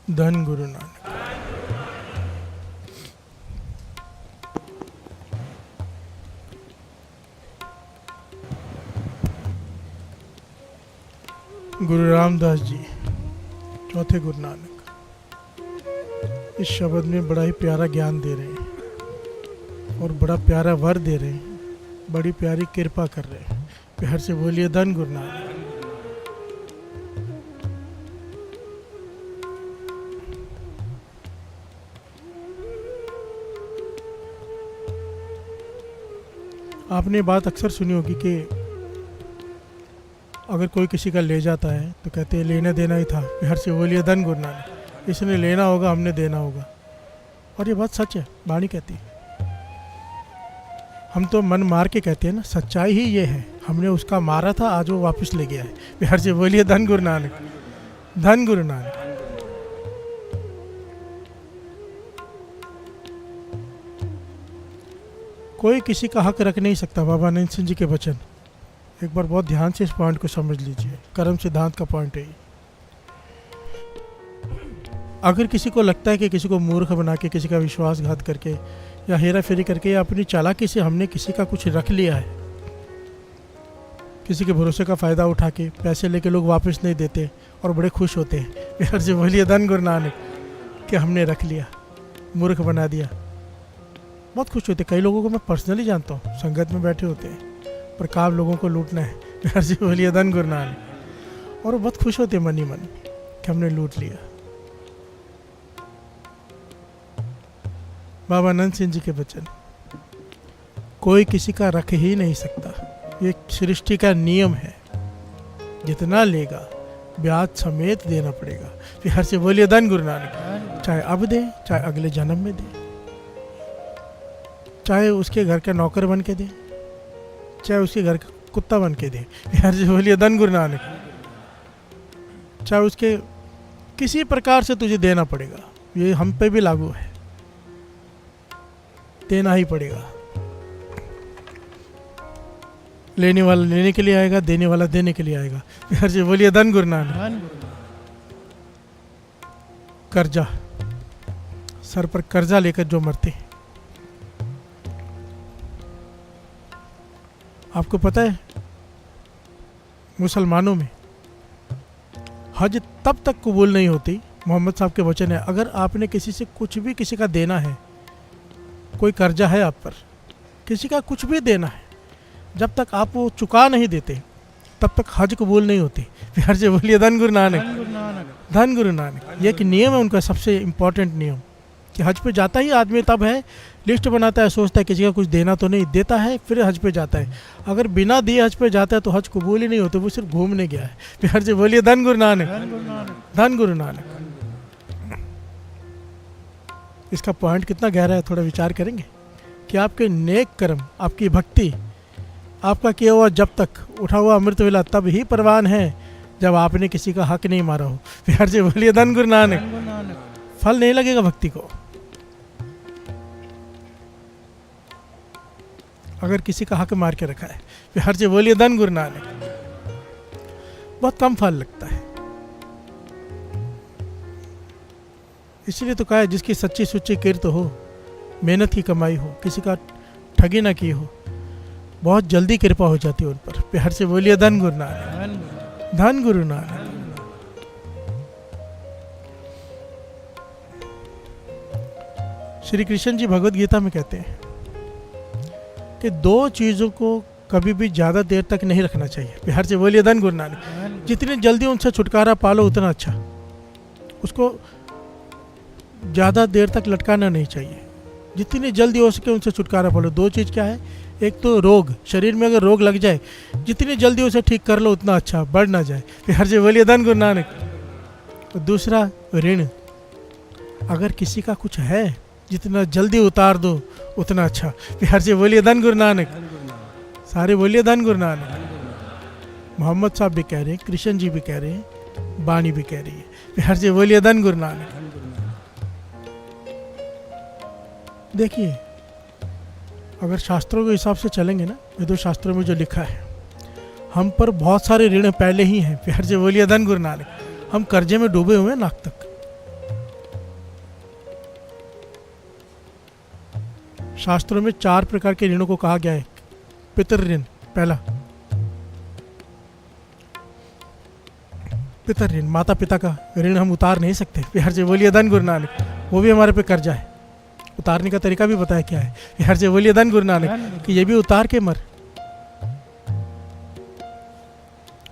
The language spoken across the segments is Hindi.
धन गुरु नानक। गुरु रामदास जी चौथे गुरु नानक इस शब्द में बड़ा ही प्यारा ज्ञान दे रहे हैं और बड़ा प्यारा वर दे रहे हैं, बड़ी प्यारी कृपा कर रहे हैं। प्यार से बोलिए धन गुरु नानक। आपने बात अक्सर सुनी होगी कि अगर कोई किसी का ले जाता है तो कहते हैं लेना देना ही था। प्यार से बोलिए धन गुरु नानक। इसने लेना होगा, हमने देना होगा। और ये बात सच है, वाणी कहती है। हम तो मन मार के कहते हैं ना, सच्चाई ही ये है। हमने उसका मारा था, आज वो वापस ले गया है। प्यार से बोलिए धन गुरु नानक। धन गुरु नानक। कोई किसी का हक रख नहीं सकता। बाबा नंद सिंह जी के वचन, एक बार बहुत ध्यान से इस पॉइंट को समझ लीजिए। कर्म सिद्धांत का पॉइंट है। अगर किसी को लगता है कि किसी को मूर्ख बना के, किसी का विश्वासघात करके या हेरा फेरी करके या अपनी चालाकी से हमने किसी का कुछ रख लिया है, किसी के भरोसे का फ़ायदा उठा के पैसे लेके लोग वापस नहीं देते और बड़े खुश होते हैं। प्यार से बोलिए धन गुरु नानक कि हमने रख लिया, मूर्ख बना दिया। बहुत खुश होते। कई लोगों को मैं पर्सनली जानता हूँ, संगत में बैठे होते हैं, पर काम लोगों को लूटना है। प्यार से बोलिए धन गुरु नानक। और वो बहुत खुश होते मन ही मन कि हमने लूट लिया। बाबा नंद सिंह जी के वचन, कोई किसी का रख ही नहीं सकता। ये सृष्टि का नियम है। जितना लेगा ब्याज समेत देना पड़ेगा। प्यार से बोलिए धन गुरु नानक। चाहे अब दे, चाहे अगले जन्म में दे, चाहे उसके घर का नौकर बन के दे, चाहे उसके घर का कुत्ता बन के दे। प्यार से बोलिए धन गुरु नानक। चाहे उसके किसी प्रकार से तुझे देना पड़ेगा। ये हम पे भी लागू है, देना ही पड़ेगा। लेने वाला लेने के लिए आएगा, देने वाला देने के लिए आएगा। प्यार से बोलिए धन गुरु नानक। कर्जा, सर पर कर्जा लेकर जो मरते हैं, आपको पता है मुसलमानों में हज तब तक कबूल नहीं होती। मोहम्मद साहब के वचन है, अगर आपने किसी से कुछ भी किसी का देना है, कोई कर्जा है आप पर, किसी का कुछ भी देना है, जब तक आप वो चुका नहीं देते तब तक हज कबूल नहीं होती। प्यार से बोलिए धन गुरु नानक। धन गुरु नानक। ये एक नियम है उनका, सबसे इम्पोर्टेंट नियम, कि हज पे जाता ही आदमी तब है, लिस्ट बनाता है, सोचता है किसी का कुछ देना तो नहीं, देता है फिर हज पे जाता है। अगर बिना दिए हज पे जाता है तो हज कबूल ही नहीं होता, वो सिर्फ घूमने गया है। प्यार से बोलिए धन गुरु नानक। धन गुरु नानक। इसका पॉइंट कितना गहरा है, थोड़ा विचार करेंगे कि आपके नेक कर्म, आपकी भक्ति, आपका किया हुआ जब तक उठा हुआ अमृत वेला तब ही परवान है जब आपने किसी का हक नहीं मारा हो। प्यार से बोलिए धन गुरु नानक। फल नहीं लगेगा भक्ति को। अगर किसी का हक मार के रखा है, प्यार से बोलिए धन गुरु नानक, बहुत कम फल लगता है। इसलिए तो कहा है, जिसकी सच्ची सुच्ची किरत हो, मेहनत की कमाई हो, किसी का ठगी ना की हो, बहुत जल्दी कृपा हो जाती है उन पर। प्यार से बोलिए धन गुरु नानक। धन गुरु नानक। श्री कृष्ण जी भगवद गीता में कहते हैं कि दो चीज़ों को कभी भी ज़्यादा देर तक नहीं रखना चाहिए। प्यार से बोलिए धन गुरु नानक। जितनी जल्दी उनसे छुटकारा पालो उतना अच्छा। उसको ज़्यादा देर तक लटकाना नहीं चाहिए। जितनी जल्दी हो सके उनसे छुटकारा पालो। दो चीज़ क्या है, एक तो रोग, शरीर में अगर रोग लग जाए जितनी जल्दी उसे ठीक कर लो उतना अच्छा, बढ़ ना जाए। प्यार से बोलिए धन गुरु नानक। और दूसरा ऋण, अगर किसी का कुछ है जितना जल्दी उतार दो उतना अच्छा। प्यार से बोलिए धन गुरु नानक। सारे बोलिए धन गुरु नानक। मोहम्मद साहब भी कह रहे हैं, कृष्ण जी भी कह रहे हैं, वाणी भी कह रही है। प्यार से बोलिए धन गुरु नानक। देखिए, अगर शास्त्रों के हिसाब से चलेंगे ना, वेदों शास्त्रों में जो लिखा है, हम पर बहुत सारे ऋण पहले ही हैं। प्यार से बोलिए धन गुरु नानक। हम कर्जे में डूबे हुए हैं नाक तक। शास्त्रों में 4 प्रकार के ऋणों को कहा गया है। पितृ ऋण पहला, पितृ ऋण, माता पिता का ऋण हम उतार नहीं सकते। प्यार से बोलिए धन गुरु नानक, वो भी हमारे पे कर्जा है। उतारने का तरीका भी बताया क्या है। प्यार से बोलिए धन गुरु नानक कि ये भी उतार के मर।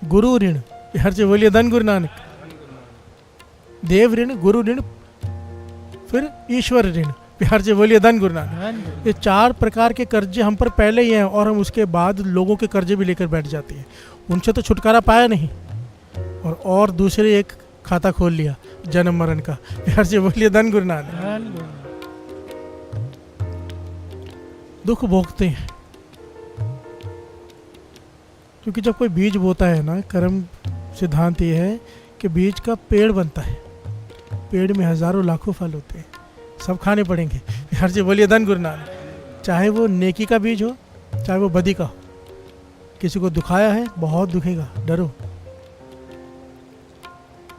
गुरु ऋण, प्यार से बोलिए धन गुरु नानक। देव ऋण, गुरु ऋण, फिर ईश्वर ऋण, प्यार से बोलिए धन गुरु नानक। ये 4 प्रकार के कर्जे हम पर पहले ही हैं और हम उसके बाद लोगों के कर्जे भी लेकर बैठ जाते हैं। उनसे तो छुटकारा पाया नहीं और दूसरे एक खाता खोल लिया जन्म मरण का। प्यार से बोलिए धन गुरु नानक। दुख भोगते हैं क्योंकि जब कोई बीज बोता है ना, कर्म सिद्धांत ये है कि बीज का पेड़ बनता है। पेड़ में हजारों लाखों फल होते हैं, सब खाने पड़ेंगे। प्यार से बोलिए धन गुरु नानक। चाहे वो नेकी का बीज हो, चाहे वो बदी का हो। किसी को दुखाया है, बहुत दुखेगा, डरो।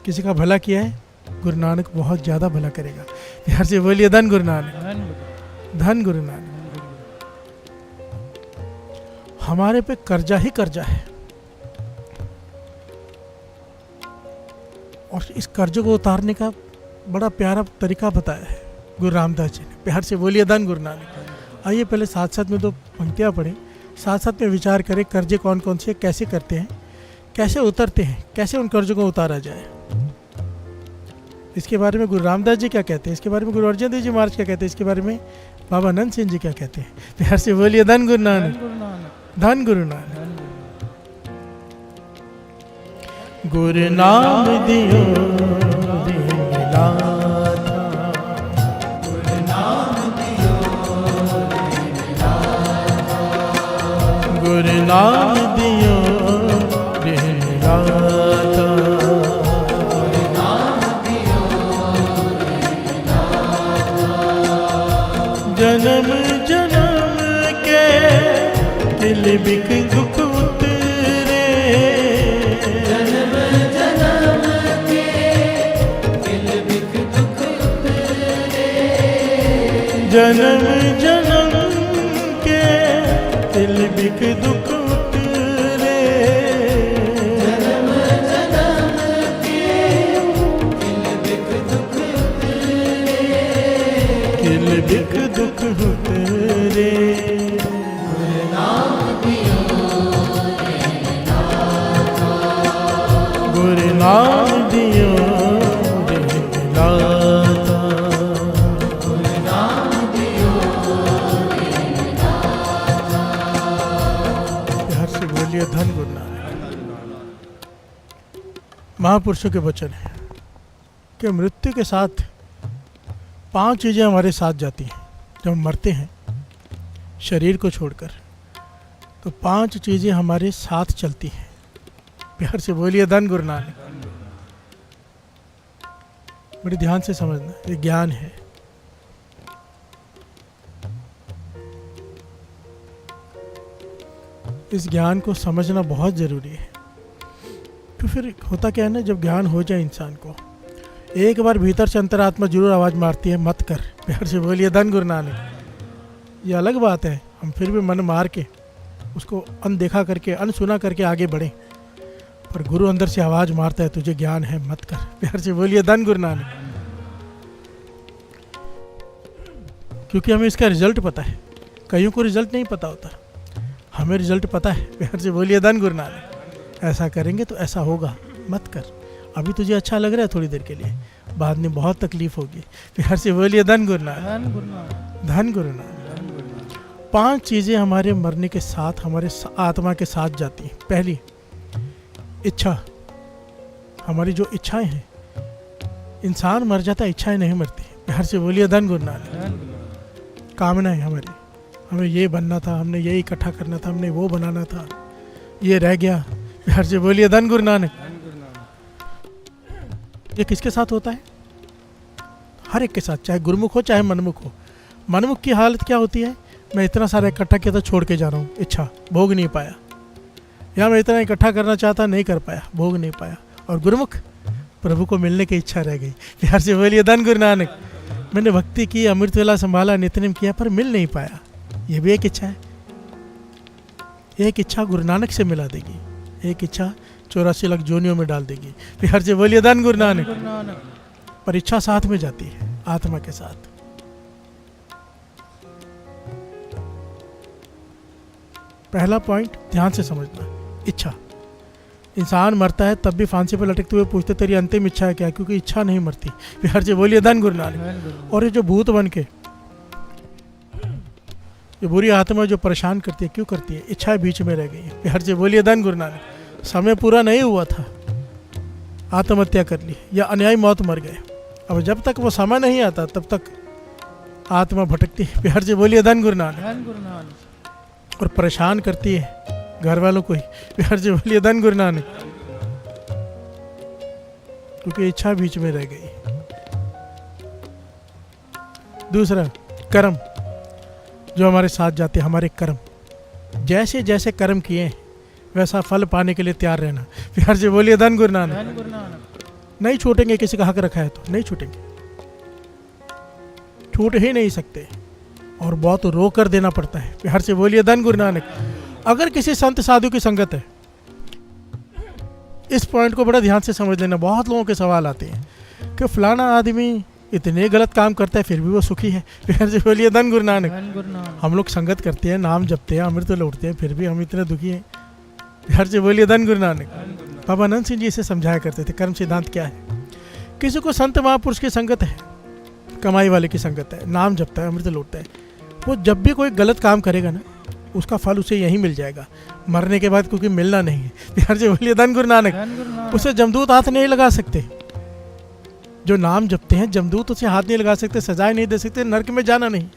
किसी का भला किया है, गुरु नानक बहुत ज़्यादा भला करेगा। प्यार से बोलिए धन गुरु नानक, धन गुरु नानक। हमारे पे कर्जा ही कर्जा है और इस कर्ज को उतारने का बड़ा प्यारा तरीका बताया है गुरु रामदास जी ने। प्यार से बोलिए धन गुरु नानक। आइए पहले साथ साथ में 2 पंक्तियाँ पढ़ें, साथ साथ में विचार करें कर्जे कौन कौन से, कैसे करते हैं, कैसे उतरते हैं, कैसे उन कर्जों को उतारा जाए। इसके बारे में गुरु रामदास जी क्या कहते हैं, इसके बारे में गुरु अर्जन देव जी महाराज क्या कहते हैं, इसके बारे में बाबा नंद सिंह जी क्या कहते हैं। प्यार से बोलिए धन गुरु नानक, धन गुरु नानक। गुरु नाम दियो दिन मिला था, गुरु नाम दियो दिन मिला था, गुरु नाम दियो दिन मिला था, गुरु नाम दियो दिन मिला था। जन्म जन्म के दिल बिक दुख उतरे, जन्म जन्म के दिल बिक दुख उतरे, जन्म जन्म के दिल बिक दुख उतरे, जन्म जन्म के दिल बिक दुख उतरे, दिल बिक दुख उतरे। गुरु नाम दियो दिन मिला था, गुरु नाम दियो दिन मिला था। प्यार से बोलिए धन गुरु नानक। महापुरुषों के वचन है कि मृत्यु के साथ 5 चीज़ें हमारे साथ जाती हैं। जब हम मरते हैं शरीर को छोड़कर, तो 5 चीज़ें हमारे साथ चलती हैं। प्यार से बोलिए धन गुरु नानक। बड़ी ध्यान से समझना, ये ज्ञान है। इस ज्ञान को समझना बहुत ज़रूरी है। तो फिर होता क्या है ना, जब ज्ञान हो जाए इंसान को, एक बार भीतर से अंतरात्मा जरूर आवाज़ मारती है, मत कर। प्यार से बोलिए धन गुरु नानक। ये अलग बात है, हम फिर भी मन मार के उसको अनदेखा करके, अनसुना करके आगे बढ़ें, पर गुरु अंदर से आवाज़ मारता है, तुझे ज्ञान है, मत कर। प्यार से बोलिए धन गुरु नानक। क्योंकि हमें इसका रिजल्ट पता है, कईयों को रिजल्ट नहीं पता होता, हमें रिजल्ट पता है। प्यार से बोलिए धन गुरु नानक। ऐसा करेंगे तो ऐसा होगा, मत कर। अभी तुझे अच्छा लग रहा है थोड़ी देर के लिए, बाद में बहुत तकलीफ होगी। प्यार से बोलिए धन गुरु नानक, धन गुरु नानक। 5 चीज़ें हमारे मरने के साथ, हमारे आत्मा के साथ जाती हैं। पहली, इच्छा। हमारी जो इच्छाएं हैं, इंसान मर जाता है, इच्छाएं नहीं मरती। प्यार से बोलिए धन गुरु नानक। कामनाएं हमारी, हमें ये बनना था, हमने ये इकट्ठा करना था, हमने वो बनाना था, ये रह गया। प्यार से बोलिए धन गुरु नानक। ये किसके साथ होता है? हर एक के साथ, चाहे गुरुमुख हो चाहे मनमुख हो। मनमुख की हालत क्या होती है? मैं इतना सारा इकट्ठा किया था, छोड़ के जा रहा हूँ, इच्छा, भोग नहीं पाया। या मैं इतना इकट्ठा करना चाहता, नहीं कर पाया, भोग नहीं पाया। और गुरुमुख, प्रभु को मिलने की इच्छा रह गई। प्यार से बोलिए धन गुरु नानक। मैंने भक्ति की, अमृत वेला संभाला, नित्यनेम किया, पर मिल नहीं पाया। ये भी एक इच्छा है। एक इच्छा गुरु नानक से मिला देगी, एक इच्छा 84 लाख जोनियों में डाल देगी। फिर हर जगह बोलिए धन गुरु नानक। पर इच्छा साथ में जाती है, आत्मा के साथ। पहला पॉइंट ध्यान से समझना, इच्छा। इंसान मरता है तब भी फांसी पर लटकते हुए पूछते तेरी अंतिम इच्छा है क्या, क्योंकि इच्छा नहीं मरती। फिर हर जगह बोलिए धन गुरु नानक। और ये जो भूत बन के ये बुरी आत्मा जो परेशान करती है, क्यों करती है? इच्छा बीच में रह गई है। फिर हर जगह बोलिए धन गुरु नानक। समय पूरा नहीं हुआ था, आत्महत्या कर ली या अन्यायी मौत मर गए। अब जब तक वो समय नहीं आता तब तक आत्मा भटकती है। फिर हर जगह बोलिए धन गुरु नानक। और परेशान करती है घर वालों को ही। फिर हर जगह बोलिए धन गुरु नानक, क्योंकि इच्छा बीच में रह गई। दूसरा कर्म, जो हमारे साथ जाते हैं, हमारे कर्म। जैसे जैसे कर्म किए वैसा फल पाने के लिए तैयार रहना। फिर हर जगह बोलिए धन गुरु नानक। नहीं छूटेंगे, किसी का हक रखा है तो नहीं छूटेंगे, छूट ही नहीं सकते, और बहुत रो कर देना पड़ता है। फिर हर से बोलिए धन गुरु नानक। अगर किसी संत साधु की संगत है, इस पॉइंट को बड़ा ध्यान से समझ लेना। बहुत लोगों के सवाल आते हैं कि फलाना आदमी इतने गलत काम करता है फिर भी वो सुखी है। फिर से बोलिए धन गुरु नानक। हम लोग संगत करते हैं, नाम जपते हैं, अमृत लौटते हैं, फिर भी हम इतने दुखी हैं। हर से बोलिए धन गुरु नानक। बाबा आनंद सिंह जी इसे समझाया करते थे, कर्म सिद्धांत क्या है। किसी को संत महापुरुष की संगत है, कमाई वाले की संगत है, नाम जपता है, अमृत लौटता है, वो जब भी कोई गलत काम करेगा ना, उसका फल उसे यहीं मिल जाएगा मरने के बाद, क्योंकि मिलना नहीं है। हर से बोलिए धन गुरु नानक। उसे जमदूत हाथ नहीं लगा सकते। जो नाम जपते हैं जमदूत उसे हाथ नहीं लगा सकते, सजाएं नहीं दे सकते, नरक में जाना नहीं।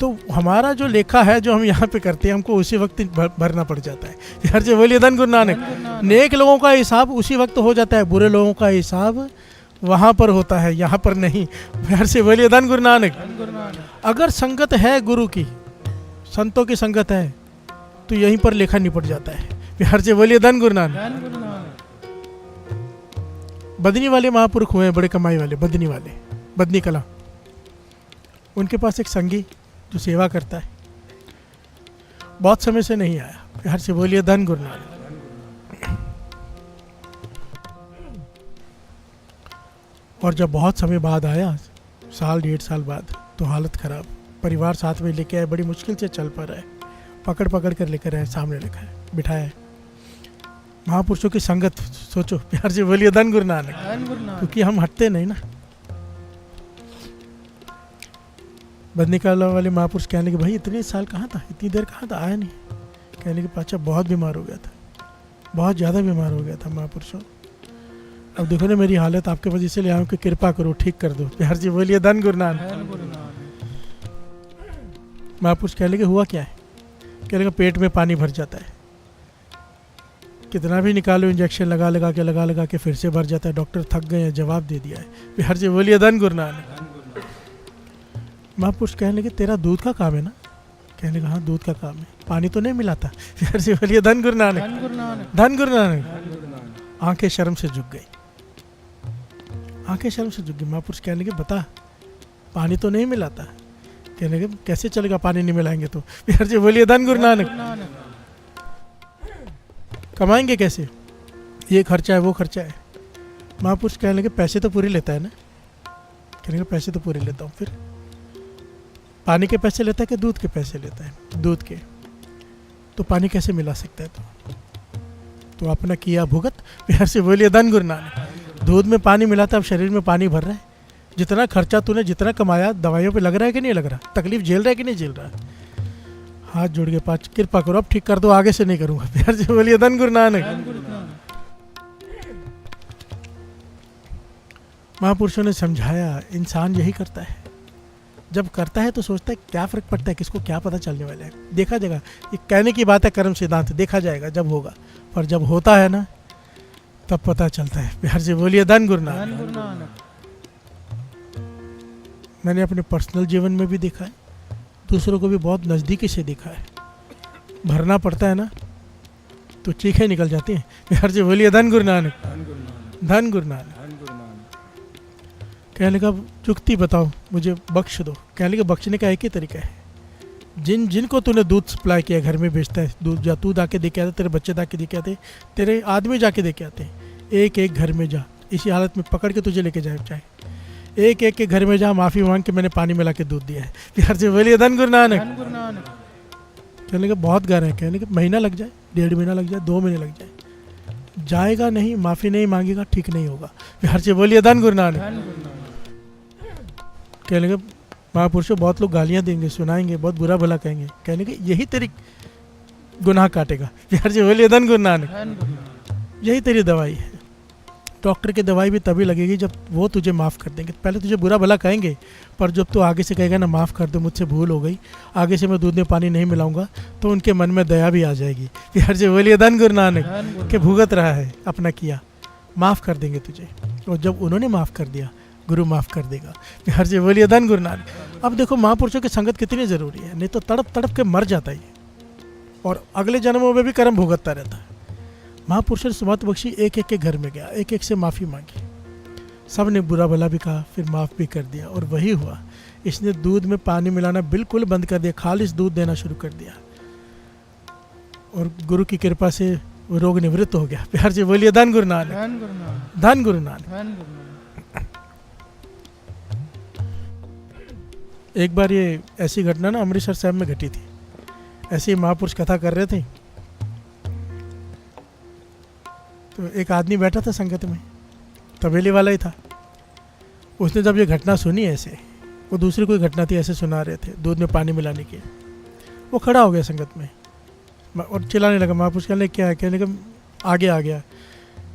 तो हमारा जो लेखा है, जो हम यहाँ पे करते हैं, हमको उसी वक्त भरना पड़ जाता है। हर से बोलिए धन गुरु नानक। नेक लोगों का हिसाब उसी वक्त हो जाता है, बुरे लोगों का हिसाब वहाँ पर होता है, यहाँ पर नहीं। हर से बोलिए धन गुरु नानक। अगर संगत है गुरु की, संतों की संगत है, तो यहीं पर लेखा निपट जाता है। हर से बोलिए धन गुरु नानक। बदनी वाले महापुरुष हुए हैं, बड़े कमाई वाले, बदनी वाले, बदनी कला। उनके पास एक संगी जो सेवा करता है, बहुत समय से नहीं आया। हर से बोलिए धन गुरु नानक। और जब बहुत समय बाद आया, साल 1.5 साल बाद, तो हालत खराब। परिवार साथ में लेके आए, बड़ी मुश्किल से चल पा रहा है, पकड़ पकड़ कर लेकर आए, सामने रखा है, बिठाया है। महापुरुषों की संगत सोचो। प्यार से बोलिए धन गुरु नानक। क्योंकि हम हटते नहीं ना। बदनी कला वाले महापुरुष कहने के भाई इतने साल कहाँ था, इतनी देर कहाँ था, आया नहीं। कहने के पाछा बहुत बीमार हो गया था, बहुत ज़्यादा बीमार हो गया था महापुरुषों। अब देखो ना मेरी हालत, आपके वजह से ले आऊँ कि कृपा करो, ठीक कर दो। प्यार से बोलिए धन गुरु नानक। महापुरुष कहने के हुआ क्या है? कहने का पेट में पानी भर जाता है, कितना भी निकालो, इंजेक्शन लगा के फिर से भर जाता है। डॉक्टर थक गए हैं, जवाब दे दिया है। प्यार से बोलिए धन गुरु नानक। महापुरुष कहने लगे तेरा दूध का काम है ना? कहने लगा हाँ दूध का काम है, पानी तो नहीं मिला था। प्यार से बोलिए धन गुरु नानक। धन गुरु नानक। आंखें शर्म से झुक गई, आंखें शर्म से झुक गई। महापुरुष कहने लगे बता, पानी तो नहीं मिला था। कहने लगे कैसे चलेगा, पानी नहीं मिलाएंगे तो। प्यार से बोलिए धन गुरु नानक। कमाएंगे कैसे, ये खर्चा है वो खर्चा है। महापुरुष कहने लगे पैसे तो पूरे लेता है ना? कहने लगे पैसे तो पूरे लेता हूँ। फिर पानी के पैसे लेता है कि दूध के पैसे लेता है? दूध के। तो पानी कैसे मिला सकता है? तो अपना किया भुगत। प्यार से बोलिए धन गुरु नानक। दूध में पानी मिलाता, अब शरीर में पानी भर रहा है। जितना खर्चा तूने जितना कमाया, दवाइयों पे लग रहा है कि नहीं लग रहा, तकलीफ झेल रहा है कि नहीं झेल रहा। हाथ जोड़ के पाँच कृपा करो, अब ठीक कर दो, आगे से नहीं करूंगा। प्यार से बोलिए धन गुरु नानक। महापुरुषों ने समझाया इंसान यही करता है, जब करता है तो सोचता है क्या फर्क पड़ता है, किसको क्या पता चलने वाला है, देखा जाएगा। ये कहने की बात है कर्म सिद्धांत, देखा जाएगा जब होगा, पर जब होता है ना तब पता चलता है। प्यार से बोलिए धन गुरु नानक। मैंने अपने पर्सनल जीवन में भी देखा है, दूसरों को भी बहुत नज़दीकी से देखा है। भरना पड़ता है ना तो चीखें निकल जाती हैं। प्यार से बोलिए धन गुरु नानक। धन गुरु नानक। कहने लगा जुक्ति बताओ, मुझे बख्श दो। कहने लगा बख्शने का एक ही तरीका है, जिनको तूने दूध सप्लाई किया, घर में बेचता है दूध, जा तू जाके दे के आते, तेरे बच्चे जाके दे के आते, तेरे आदमी जाके दे के आते, एक एक घर में जा, इसी हालत में पकड़ के तुझे लेके जाए चाहे, एक एक के घर में जा, माफ़ी मांग के मैंने पानी मिला के दूध दिया है। प्यार से बोलिए धन गुरु नानक। कहने लगा बहुत घर है। कहने लगा महीना लग जाए, 1.5 महीना लग जाए, 2 महीने लग जाए, जाएगा नहीं, माफ़ी नहीं मांगेगा, ठीक नहीं होगा। प्यार से बोलिए धन गुरु नानक। कहने लगा महापुरुषों बहुत लोग गालियाँ देंगे, सुनाएंगे, बहुत बुरा भला कहेंगे, कहने के यही तेरी गुनाह काटेगा। प्यार से बोलिए धन गुरु नानक। यही तेरी दवाई है। डॉक्टर की दवाई भी तभी लगेगी जब वो तुझे माफ़ कर देंगे। पहले तुझे बुरा भला कहेंगे, पर जब तू आगे से कहेगा ना माफ़ कर दो, मुझसे भूल हो गई, आगे से मैं दूध में पानी नहीं मिलाऊंगा, तो उनके मन में दया भी आ जाएगी। प्यार से बोलिए धन गुरु नानक। के भुगत रहा है, अपना किया, माफ़ कर देंगे तुझे। और जब उन्होंने माफ़ कर दिया, गुरु माफ़ कर देगा। प्यार से बोलिए धन गुरु नानक। अब देखो महापुरुषों की संगत कितनी ज़रूरी है, नहीं तो तड़प तड़प के मर जाता है और अगले जन्मों में भी कर्म भुगतता रहता है। महापुरुषों ने सुमत बख्शी, एक एक के घर में गया, एक एक से माफ़ी मांगी, सब ने बुरा भला भी कहा, फिर माफ़ भी कर दिया। और वही हुआ, इसने दूध में पानी मिलाना बिल्कुल बंद कर दिया, खालिस दूध देना शुरू कर दिया, और गुरु की कृपा से वो रोग निवृत्त हो गया। प्यार से बोलिए धन गुरु नानक। धन गुरु नानक। एक बार ये ऐसी घटना ना अमृतसर साहब में घटी थी। ऐसे ही महापुरुष कथा कर रहे थे, तो एक आदमी बैठा था संगत में, तबेले वाला ही था। उसने जब ये घटना सुनी, ऐसे वो दूसरी कोई घटना थी, ऐसे सुना रहे थे दूध में पानी मिलाने की, वो खड़ा हो गया संगत में और चिल्लाने लगा। महापुरुष कहने क्या है? कहने का आगे आ गया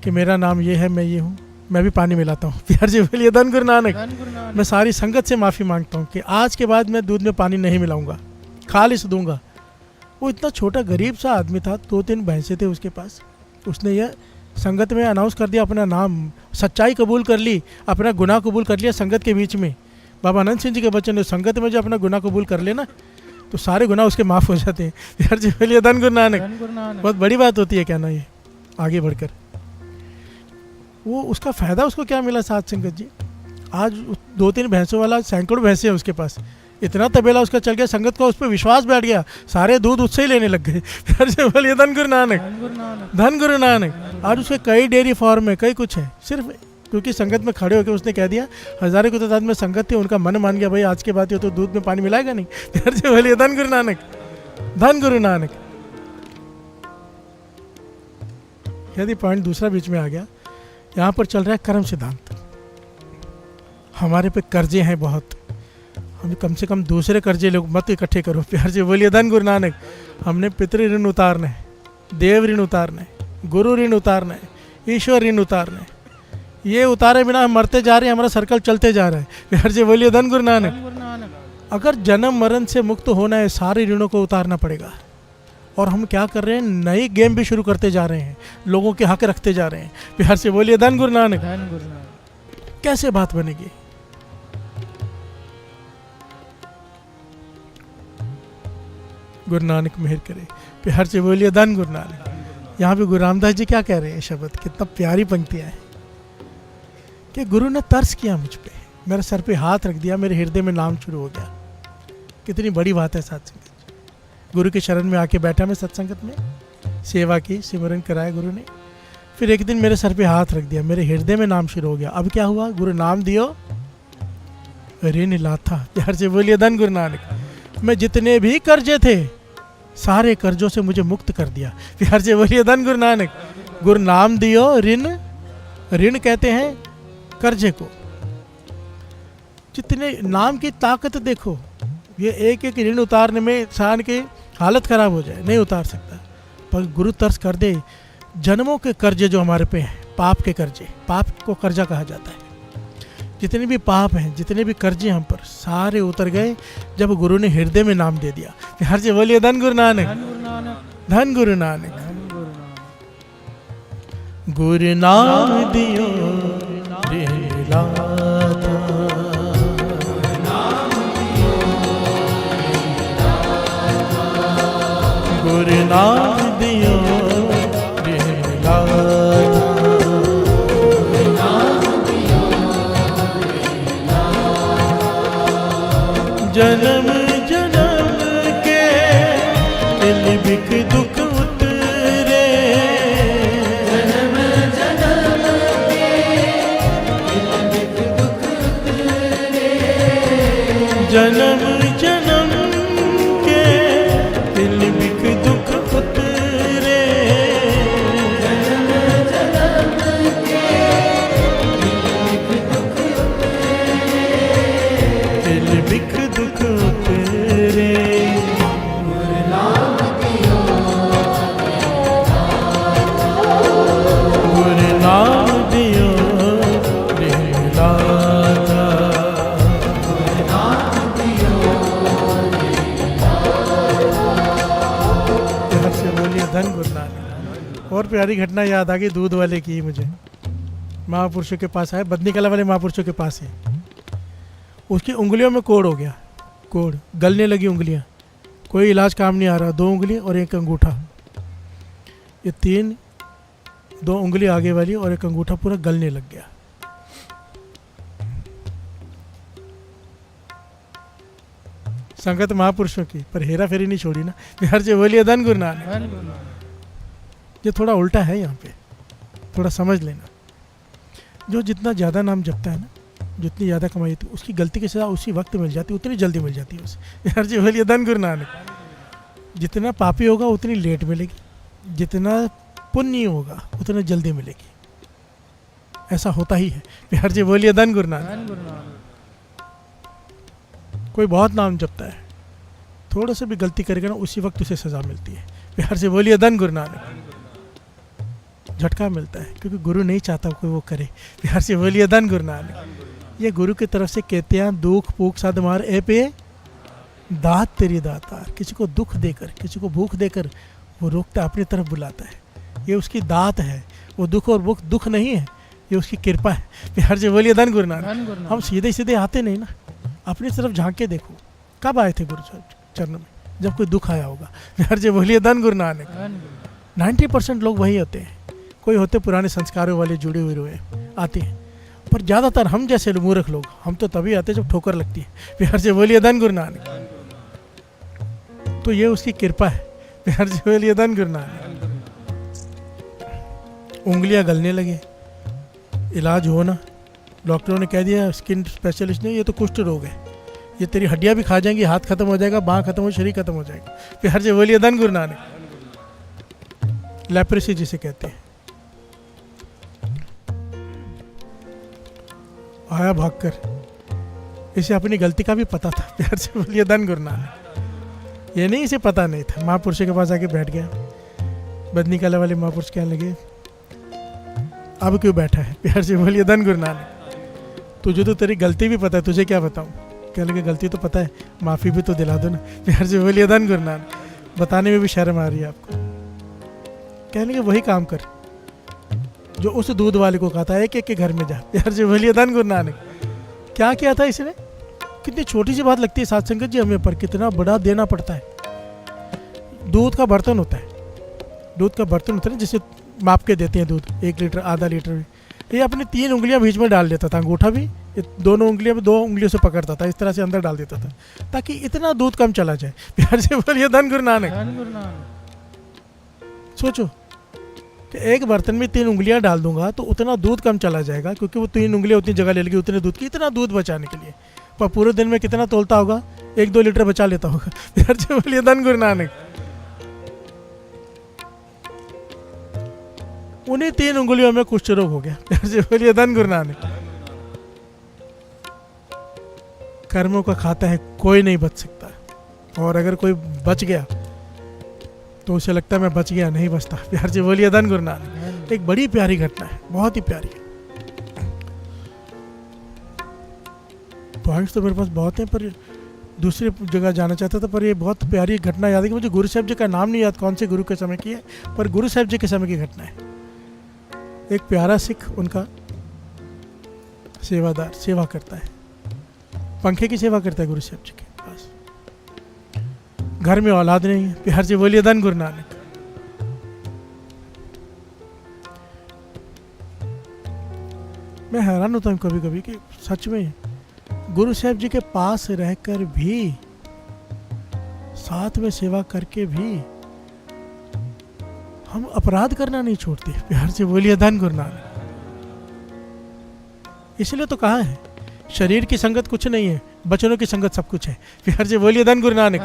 कि मेरा नाम ये है, मैं ये हूँ, मैं भी पानी मिलाता हूँ। प्यार से बोलिए धन गुरु नानक। मैं सारी संगत से माफ़ी मांगता हूँ कि आज के बाद मैं दूध में पानी नहीं मिलाऊंगा, खालिस दूंगा। वो इतना छोटा गरीब सा आदमी था, 2-3 भैंसे थे उसके पास। उसने यह संगत में अनाउंस कर दिया, अपना नाम, सच्चाई कबूल कर ली, अपना गुनाह कबूल कर लिया संगत के बीच में। बाबा अनंत सिंह जी के बच्चन ने संगत में जो अपना गुनाह कबूल कर लेना, तो सारे गुनाह उसके माफ़ हो जाते हैं। प्यार से बोलिए धन गुरु नानक। बहुत बड़ी बात होती है कहना ये आगे बढ़कर। वो उसका फ़ायदा उसको क्या मिला साथ संगत जी, आज 2-3 भैंसों वाला, सैकड़ों भैंसे हैं उसके पास, इतना तबेला उसका चल गया, संगत का उस पर विश्वास बैठ गया, सारे दूध उससे ही लेने लग गए। प्यार से बोलिए धन गुरु नानक। धन गुरु नानक। आज उसके कई डेयरी फार्म है, कई कुछ है, सिर्फ क्योंकि संगत में खड़े होकर उसने कह दिया, हज़ारों की तादाद में संगत थी, उनका मन मान गया, भाई आज के बाद ये तो दूध में पानी मिलाएगा नहीं। प्यार से बोलिए धन गुरु नानक। धन गुरु नानक। यदि पॉइंट दूसरा बीच में आ गया, यहाँ पर चल रहा है कर्म सिद्धांत। हमारे पे कर्जे हैं बहुत, हम कम से कम दूसरे कर्जे लोग मत इकट्ठे करो। प्यार से बोलिए धन गुरु नानक। हमने पितृ ऋण उतारना है, देव ऋण उतारना है, गुरु ऋण उतारना है, ईश्वर ऋण उतारना है। ये उतारे बिना हम मरते जा रहे हैं, हमारा सर्कल चलते जा रहा है। प्यार से बोलिए धन गुरु नानक। अगर जन्म मरण से मुक्त होना है, सारे ऋणों को उतारना पड़ेगा। और हम क्या कर रहे हैं, नई गेम भी शुरू करते जा रहे हैं, लोगों के हक रखते जा रहे हैं। प्यार से बोलिए धन गुरु नानक। कैसे बात बनेगी? गुरु नानक मेहर करे। प्यार से बोलिए धन गुरु नानक। यहाँ पे गुरु रामदास जी क्या कह रहे हैं शब्द, कितना प्यारी पंक्तियाँ हैं कि गुरु ने तरस किया मुझ पे, मेरे सर पे हाथ रख दिया, मेरे हृदय में नाम शुरू हो गया। कितनी बड़ी बात है सत्संग। गुरु के शरण में आके बैठा मैं सत्संगत में, सेवा की, सिमरन कराया गुरु ने। फिर एक दिन मेरे सर पे हाथ रख दिया, मेरे हृदय में नाम शुरू हो गया। अब क्या हुआ? गुरु नाम दियो ऋण लाथा। प्यार से बोलिए धन गुरु नानक। मैं जितने भी कर्जे थे, सारे कर्जों से मुझे मुक्त कर दिया। प्यार से बोलिए धन गुरु नानक। गुरु नाम दियो ऋण, ऋण कहते हैं कर्जे को। जितने नाम की ताकत देखो, ये एक एक ऋण उतारने में इंसान की हालत खराब हो जाए, नहीं उतार सकता। पर गुरु तरस कर दे, जन्मों के कर्जे जो हमारे पे हैं, पाप के कर्जे, पाप को कर्जा कहा जाता है। जितने भी पाप हैं, जितने भी कर्जे हम पर, सारे उतर गए जब गुरु ने हृदय में नाम दे दिया। हर से बोलिए धन गुरु नानक। धन गुरु नानक। गुरु नाम दियो ऋण लाथा, गुरु नाम दियो ऋण लाथा, जन्म जन्म के दिल बिक दुख उतरे, जन्म जन्म के दिल बिक दुख उतरे, जन्म जन्म के दिल बिक दुख उतरे, जन्म जन्म के दिल बिक दुख उतरे, दिल बिक दुख उतरे। नाम दियो गुरु नाम दियो लाला, नाम दियो हर से बोलिए धन गुरु नानक। और प्यारी घटना याद आ गई दूध वाले की मुझे। महापुरुषों के पास आए, बदनी कला वाले महापुरुषों के पास है। उसकी उंगलियों में कोड़ हो गया, कोड़ गलने लगी उंगलियां, कोई इलाज काम नहीं आ रहा। 2 उंगली और एक अंगूठा, ये 3, 2 उंगली आगे वाली और एक अंगूठा पूरा गलने लग गया। संगत महापुरुषों की, पर हेरा फेरी नहीं छोड़ी ना। बिहार से बोलिए धन गुरु नानक। ये थोड़ा उल्टा है, यहाँ पे थोड़ा समझ लेना। जो जितना ज़्यादा नाम जपता है ना, जितनी ज़्यादा कमाई होती है, उसकी गलती की सज़ा उसी वक्त मिल जाती है, उतनी जल्दी मिल जाती है उसे। बिहार से बोलिए धन गुरु नानक। जितना पापी होगा उतनी लेट मिलेगी, जितना पुण्य होगा उतना जल्दी मिलेगी। ऐसा होता ही है। बिहार से बोलिए धन गुरु नानक। कोई बहुत नाम जपता है, थोड़ा सा भी गलती करेगा ना उसी वक्त उसे सज़ा मिलती है। बिहार से बोलिए धन गुरु नानक। झटका मिलता है क्योंकि गुरु नहीं चाहता कोई वो करे। बिहार से बोलिए धन गुरु नानक। ये गुरु की तरफ से कहते हैं दुख पूख साध मार ए पे दात तेरी दातार। किसी को दुख देकर, किसी को भूख देकर वो रोकता, अपनी तरफ बुलाता है। ये उसकी दात है। वो दुख और भूख दुख नहीं है, ये उसकी कृपा है। बिहार से बोलिए धन गुरु नानक। हम सीधे सीधे आते नहीं ना, अपनी तरफ झांक के देखो। कब आए थे गुरु चरणों में? जब कोई दुख आया होगा। बिहार से बोलिए धन गुरु नानक। 90% लोग वही होते हैं। कोई होते पुराने संस्कारों वाले जुड़े हुए आते हैं, पर ज़्यादातर हम जैसे मूर्ख लोग, हम तो तभी आते जब ठोकर लगती है। बिहार से बोलिए धन गुरु नानक। तो ये उसकी कृपा है। बिहार से बोलिए धन गुरु नानक। उंगलियां गलने लगे, इलाज हो ना, डॉक्टरों ने कह दिया, स्किन स्पेशलिस्ट ने, ये तो कुष्ठ रोग है, ये तेरी हड्डियां भी खा जाएंगी, हाथ खत्म हो जाएगा, बाँह खत्म हो, शरीर खत्म हो जाएगा। बिहार से बोलिए धन गुरु नानक। लेप्रेसी जिसे कहते हैं। आया भागकर, इसे अपनी गलती का भी पता था। प्यार से बोलिए धन गुरु नानक। ये नहीं इसे पता नहीं था। महापुरुष के पास आके बैठ गया। बदनी कला वाले महापुरुष कहने लगे, अब क्यों बैठा है? प्यार से बोलिए धन गुरु नानक। तुझे तो तेरी गलती भी पता है, तुझे क्या बताऊं? कहने लगे गलती तो पता है, माफ़ी भी तो दिला दो ना। प्यार से बोलिए धन गुरु नानक। बताने में भी शर्म आ रही है आपको। कहने लगे वही काम कर जो उस दूध वाले को कहा था, एक एक के घर में जा। यार जी बोलिए धन गुरु नानक। क्या किया था इसने? कितनी छोटी सी बात लगती है साथ संगत जी हमें, पर कितना बड़ा देना पड़ता है। दूध का बर्तन होता है, दूध का बर्तन होता है जिसे माप के देते हैं दूध, 1 लीटर, आधा लीटर भी। ये अपनी 3 उंगलियां बीच में डाल देता था, अंगूठा भी दोनों उंगलियां में 2 उंगलियों से पकड़ता था, इस तरह से अंदर डाल देता था ताकि इतना दूध कम चला जाए। प्यार से बोलिए धन गुरु नानक। सोचो कि एक बर्तन में 3 उंगलियां डाल दूंगा तो उतना दूध कम चला जाएगा, क्योंकि वो 3 उंगलियां उतनी जगह ले लेगी उतने दूध की, इतना दूध बचाने के लिए। पर पूरे दिन में कितना तोलता होगा? 1-2 लीटर बचा लेता होगा। प्यार से बोलिए धन गुरु नानक। उन्हीं 3 उंगलियों में कुष्ठ रोग हो गया। प्यार से बोलिए धन गुरु नानक। कर्मों का खाता है, कोई नहीं बच सकता, और अगर कोई बच गया तो उसे लगता है मैं बच गया, नहीं बचता। प्यार से बोलिए धन गुरु नानक। एक बड़ी प्यारी घटना है, बहुत ही प्यारी। पॉइंट्स तो मेरे पास बहुत हैं, पर दूसरी जगह जाना चाहता था, पर ये बहुत प्यारी घटना याद है कि मुझे गुरु साहब जी का नाम नहीं याद कौन से गुरु के समय की है, पर गुरु साहब जी के समय की घटना है। एक प्यारा सिख उनका सेवादार सेवा करता है, पंखे की सेवा करता है गुरु साहब जी के पास। घर में औलाद नहीं है। प्यार से बोलिए धन गुरु नानक। मैं हैरान होता हूँ कभी कभी कि सच में गुरु साहब जी के पास रहकर भी, साथ में सेवा करके भी हम अपराध करना नहीं छोड़ते। प्यार से बोलिए धन गुरु नानक। इसलिए तो कहा है शरीर की संगत कुछ नहीं है, बचनों की संगत सब कुछ है। प्यार से बोलिए धन गुरु नानक।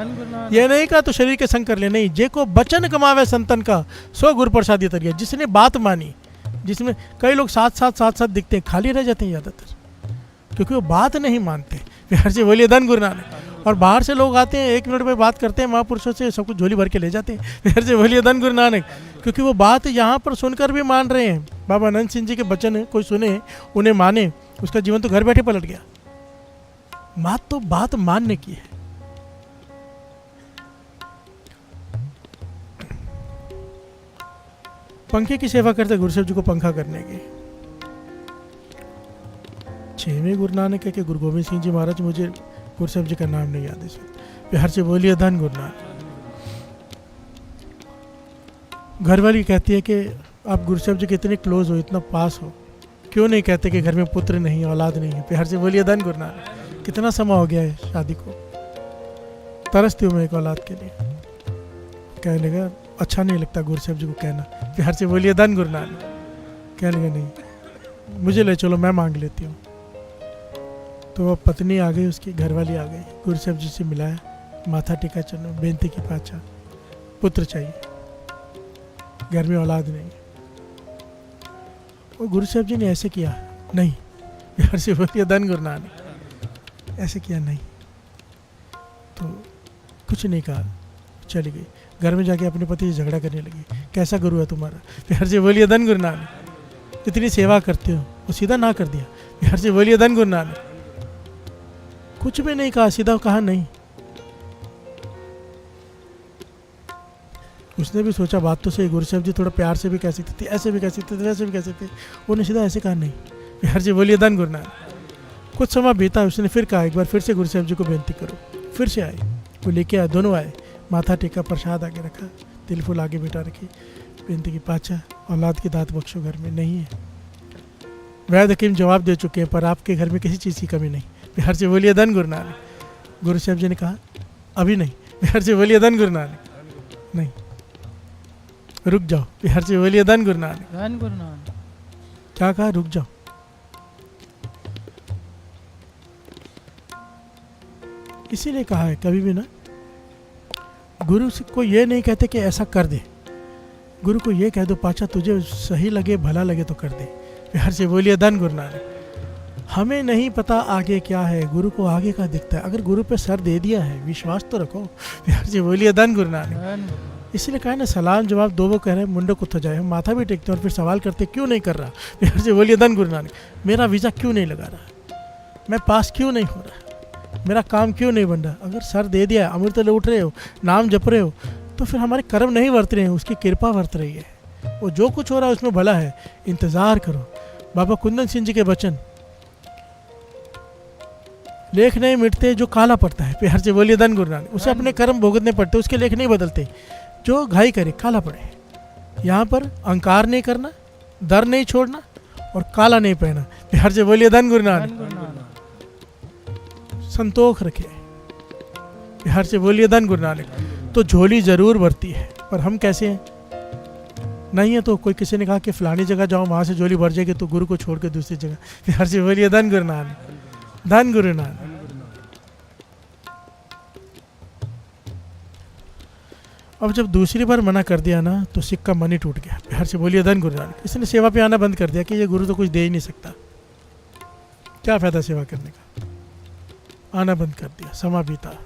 ये नहीं कहा तो शरीर के संग कर ले, नहीं। जे को बचन कमावे संतन का, सो गुरु प्रसादी तरिया। जिसने बात मानी, जिसमें कई लोग साथ दिखते हैं, खाली रह जाते हैं ज़्यादातर, क्योंकि वो बात नहीं मानते। प्यार से बोलिए धन गुरु नानक। और बाहर से लोग आते हैं, 1 मिनट में बात करते हैं महापुरुषों से, सब कुछ झोली भर के ले जाते हैं। प्यार से बोलिए धन गुरु नानक। क्योंकि वो बात यहाँ पर सुनकर भी मान रहे हैं। बाबा अनंत सिंह जी के वचन कोई सुने, उन्हें माने, उसका जीवन तो घर बैठे पलट गया। बात मानने की है। पंखे की सेवा करते गुरु साहब जी को पंखा करने की। 6वें गुरु नानक है कि गुरु गोविंद सिंह जी महाराज, मुझे गुरु साहब जी का नाम नहीं याद है। प्यार से बोलिए धन गुरु नानक। घरवाली कहती है कि आप गुरु साहब जी के इतने क्लोज हो, इतना पास हो, क्यों नहीं कहते कि घर में पुत्र नहीं, औलाद नहीं है। प्यार से बोलिए धन गुरु नानक। कितना समय हो गया है शादी को, तरसती हूँ मैं एक औलाद के लिए। कहने लगा अच्छा नहीं लगता गुरु साहब जी को कहना। प्यार से बोलिए धन गुरु नानक। कहने लगा नहीं, मुझे ले चलो, मैं मांग लेती हूँ। तो वो पत्नी आ गई, उसकी घरवाली आ गई, गुरु साहब जी से मिलाया, माथा टिका, चलो बेनती की पाचा, पुत्र चाहिए, घर में औलाद नहीं। और गुरु साहब जी ने ऐसे किया नहीं। प्यार से बोलिए धन गुरु नानक। ऐसे किया नहीं, तो कुछ नहीं कहा, चली गई। घर में जाके अपने पति से झगड़ा करने लगी, कैसा गुरु है तुम्हारा। प्यार से बोलिए धन गुरु नानक। इतनी सेवा करते हो, वो सीधा ना कर दिया। प्यार से बोलिए धन गुरु नानक। कुछ भी नहीं कहा, सीधा कहा नहीं। उसने भी सोचा बात तो सही, गुरु साहब जी थोड़ा प्यार से भी कह सकते थे, ऐसे भी कह सकते थे, वैसे भी कह सकते थे। उन्होंने सीधा ऐसे कहा नहीं। प्यार से बोलिए धन गुरु नानक। कुछ समय बीता, उसने फिर कहा एक बार फिर से गुरु साहब जी को बेनती करो। फिर से आए, वो लेके आए, दोनों आए, माथा टेका, प्रसाद आगे रखा, तिल फूल आगे बिठा रखी, बेनती की पाचा, औलाद की दात बख्शो, घर में नहीं है। वैद हकीम जवाब दे चुके हैं, पर आपके घर में किसी चीज़ की कमी नहीं। प्यार से बोलिए धन गुरु नानक। गुरु साहब जी ने कहा अभी नहीं। प्यार से बोलिए धन गुरु नानक। नहीं, रुक जाओ। प्यार से बोलिए धन गुरु नानक। धन गुरु नानक। क्या कहा, रुक जाओ। इसीलिए कहा है कभी भी ना गुरु को ये नहीं कहते कि ऐसा कर दे, गुरु को ये कह दो पाचा तुझे सही लगे, भला लगे तो कर दे। प्यार से बोलिए धन गुरु नानक। हमें नहीं पता आगे क्या है, गुरु को आगे का दिखता है। अगर गुरु पे सर दे दिया है, विश्वास तो रखो। प्यार से बोलिए धन गुरु नानक। इसलिए कहा ना, सलाम जवाब दो वो कह रहे हैं, मुंडो कुत्ता जाए। हम माथा भी टेकते हैं और फिर सवाल करते क्यों नहीं कर रहा। प्यार से बोलिए धन गुरु नानक। मेरा वीज़ा क्यों नहीं लगा रहा, मैं पास क्यों नहीं हो रहा, मेरा काम क्यों नहीं बन रहा। अगर सर दे दिया, अमृत लौट रहे हो, नाम जप रहे हो, तो फिर हमारे कर्म नहीं वर्त रहे हैं, उसकी कृपा वर्त रही है। वो जो कुछ हो रहा है उसमें भला है, इंतज़ार करो। बाबा कुंदन सिंह जी के वचन, लेख नहीं मिटते जो काला पड़ता है। प्यार से बोलिए धन गुरु नानक। उसे अपने कर्म भुगतने पड़ते, उसके लेख नहीं बदलते। जो घाई करे काला पड़े। यहाँ पर अहंकार नहीं करना, डर नहीं छोड़ना और काला नहीं पहना। प्यार से बोलिए धन गुरु नानक। संतोष रखे। प्यार से बोलिए धन गुरु नानक। तो झोली जरूर भरती है, पर हम कैसे हैं, नहीं है। तो कोई किसी ने कहा कि फलानी जगह जाओ, वहाँ से झोली भर जाएगी, तो गुरु को छोड़ के दूसरी जगह। प्यार से बोलिए धन गुरु नानक। धन गुरु नानक। अब जब दूसरी बार मना कर दिया ना, तो सिक्का मन ही टूट गया। प्यार से बोलिए धन गुरु नानक। इसने सेवा पे आना बंद कर दिया कि ये गुरु तो कुछ दे ही नहीं सकता, क्या फायदा सेवा करने का। आना बंद कर दिया, समा बीता।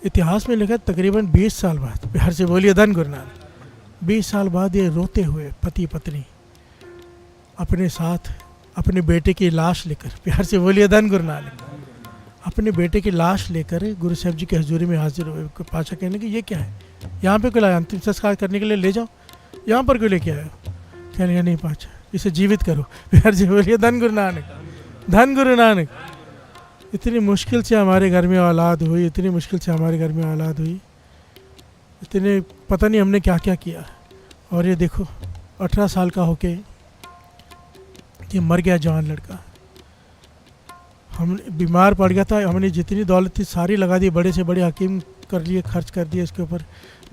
इतिहास में लिखा तकरीबन 20 साल बाद, प्यार से बोलिए धन गुरु नानक, 20 साल बाद ये रोते हुए पति पत्नी अपने साथ अपने बेटे की लाश लेकर, प्यार से बोलिए धन गुरु नानक, अपने बेटे की लाश लेकर गुरु साहब जी की हजूरी में हाजिर हुए। पाछा कहने की ये क्या है, यहाँ पे क्यों लाया, अंतिम संस्कार करने के लिए ले जाओ, यहाँ पर क्यों लेके आए। कहने नहीं पाछा, इसे जीवित करो। प्यार से बोलिए धन गुरु नानक। धन गुरु नानक। इतनी मुश्किल से हमारे घर में औलाद हुई, इतनी मुश्किल से हमारे घर में औलाद हुई, इतने पता नहीं हमने क्या क्या किया। और ये देखो 18 साल का होके ये मर गया जवान लड़का। हम बीमार पड़ गया था, हमने जितनी दौलत थी सारी लगा दी, बड़े से बड़े हकीम कर लिए, खर्च कर दिए इसके ऊपर,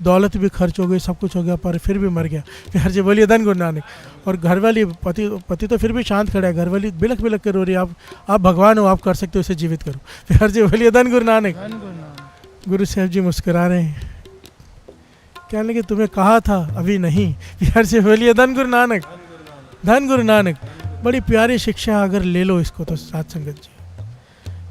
दौलत भी खर्च हो गई, सब कुछ हो गया, पर फिर भी मर गया। प्यार से बोलिए धन गुरु नानक। और घरवाली पति तो फिर भी शांत खड़ा है, घरवाली बिलख बिलख कर रो रही है, आप भगवान हो, आप कर सकते हो, उसे जीवित करो। प्यार से बोलिए धन गुरु नानक। गुरु साहब जी मुस्कुरा रहे हैं, कहने लगे तुम्हें कहा था अभी नहीं। प्यार से बोलिए धन गुरु नानक, धन गुरु नानक। बड़ी प्यारी शिक्षा, अगर ले लो इसको तो साथ संगत जी,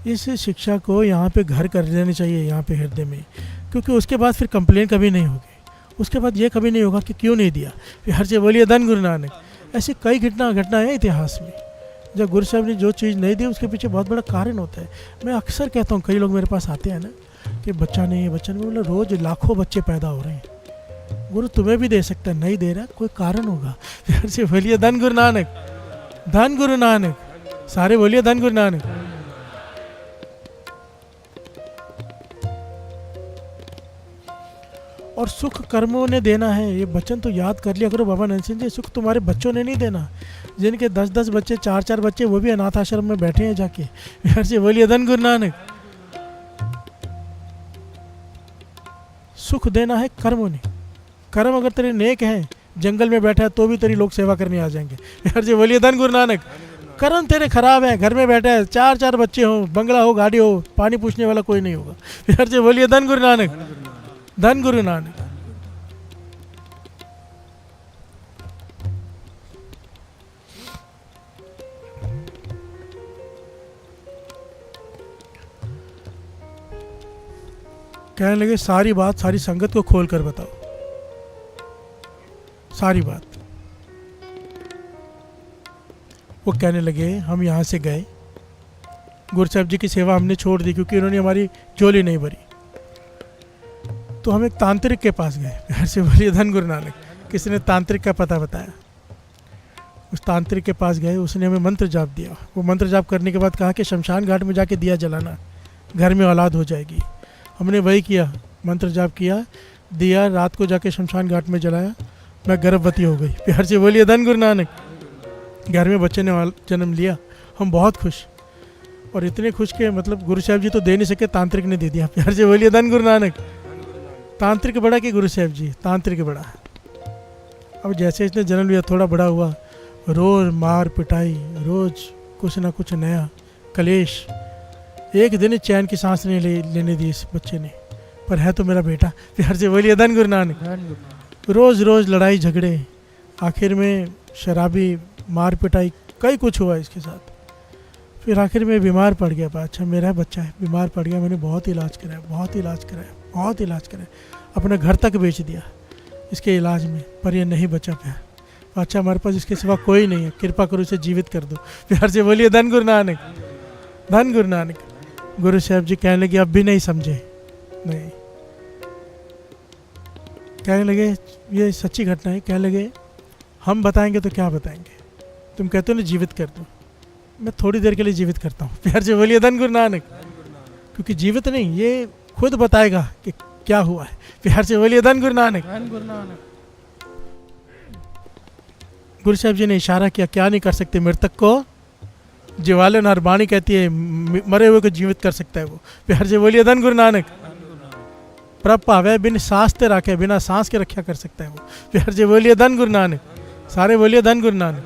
इस शिक्षा को यहाँ पे घर कर लेनी चाहिए, यहाँ पे हृदय में, क्योंकि उसके बाद फिर कंप्लेन कभी नहीं होगी, उसके बाद ये कभी नहीं होगा कि क्यों नहीं दिया। हर से बोलिए धन गुरु नानक। ऐसी कई घटनाएं हैं इतिहास में, जब गुरु साहब ने जो चीज़ नहीं दी उसके पीछे बहुत बड़ा कारण होता है। मैं अक्सर कहता हूँ, कई लोग मेरे पास आते हैं ना कि बच्चा नहीं, मतलब रोज़ लाखों बच्चे पैदा हो रहे हैं, गुरु तुम्हें भी दे सकता है, नहीं दे रहा, कोई कारण होगा। हर से बोलिए धन गुरु नानक, धन गुरु नानक। सारे बोलिए धन गुरु नानक। और सुख कर्मों ने देना है, ये वचन तो याद कर लिया करो बाबा नंद सिंह जी। सुख तुम्हारे बच्चों ने नहीं देना, जिनके 10-10 बच्चे, 4-4 बच्चे, वो भी अनाथ आश्रम में बैठे हैं जाके। यार से बोलिए धन गुरु नानक। सुख देना है कर्मों ने। कर्म अगर तेरे नेक हैं, जंगल में बैठा है तो भी तेरी लोग सेवा करने आ जाएंगे। यार से बोलिए धन गुरु नानक। कर्म तेरे खराब है, घर में बैठा है, 4-4 बच्चे हो, बंगला हो, गाड़ी हो, पानी पूछने वाला कोई नहीं होगा। यार से बोलिए धन गुरु नानक, धन गुरु नानक। कहने लगे सारी बात सारी संगत को खोल कर बताओ, सारी बात। वो कहने लगे हम यहाँ से गए, गुरु साहब जी की सेवा हमने छोड़ दी क्योंकि उन्होंने हमारी झोली नहीं भरी, तो हम एक तांत्रिक के पास गए। प्यार से बोलिए धन गुरु नानक। किसी ने तांत्रिक का पता बताया, उस तांत्रिक के पास गए, उसने हमें मंत्र जाप दिया। वो मंत्र जाप करने के बाद कहा कि शमशान घाट में जाके दिया जलाना, घर में औलाद हो जाएगी। हमने वही किया, मंत्र जाप किया, दिया, रात को जाके शमशान घाट में जलाया, मैं गर्भवती हो गई। प्यार से बोलिए धन गुरु नानक। घर में बच्चे ने जन्म लिया, हम बहुत खुश, और इतने खुश के मतलब गुरु साहब जी तो दे नहीं सके, तांत्रिक ने दे दिया। प्यार से बोलिए धन गुरु नानक। तांत्रिक बड़ा कि गुरु साहब जी? तांत्रिक बड़ा। अब जैसे इसने जन्म लिया, थोड़ा बड़ा हुआ, रोज मार पिटाई, रोज कुछ ना कुछ नया कलेश। एक दिन चैन की सांस नहीं लेने दी इस बच्चे ने, पर है तो मेरा बेटा। प्यार से बोलिए धन गुरु नानक। रोज रोज लड़ाई झगड़े, आखिर में शराबी, मार पिटाई, कई कुछ हुआ इसके साथ। फिर आखिर में बीमार पड़ गया। अच्छा मेरा बच्चा है, बीमार पड़ गया, मैंने बहुत इलाज कराया, बहुत इलाज कराया, बहुत इलाज कराया, अपना घर तक बेच दिया इसके इलाज में, पर ये नहीं बचा। प्यार अच्छा हमारे पास इसके सिवा कोई नहीं है, कृपा करो इसे जीवित कर दो। प्यार से बोलिए धन गुरु नानक, धन गुरु नानक। गुरु साहब जी कहने लगे अब भी नहीं समझे, नहीं। कहने लगे ये सच्ची घटना है। कहने लगे हम बताएंगे तो क्या बताएंगे, तुम कहते हो ना जीवित कर दो, मैं थोड़ी देर के लिए जीवित करता हूँ। प्यार से बोलिए धन गुरु नानक। क्योंकि जीवित नहीं, ये खुद बताएगा कि क्या हुआ है। प्यार से बोलिए धन गुरु नानक। गुरु साहब जी ने इशारा किया, क्या नहीं कर सकते, मृतक को जीवाले नारबाणी कहती है, मरे हुए को जीवित कर सकता है वो। प्यार से बोलिए धन गुरु नानक। प्रभ पावे बिन सांस ते रखे, बिना सांस के रक्षा कर सकता है वो। प्यार से बोलिए धन गुरु नानक। सारे बोलिए धन गुरु नानक।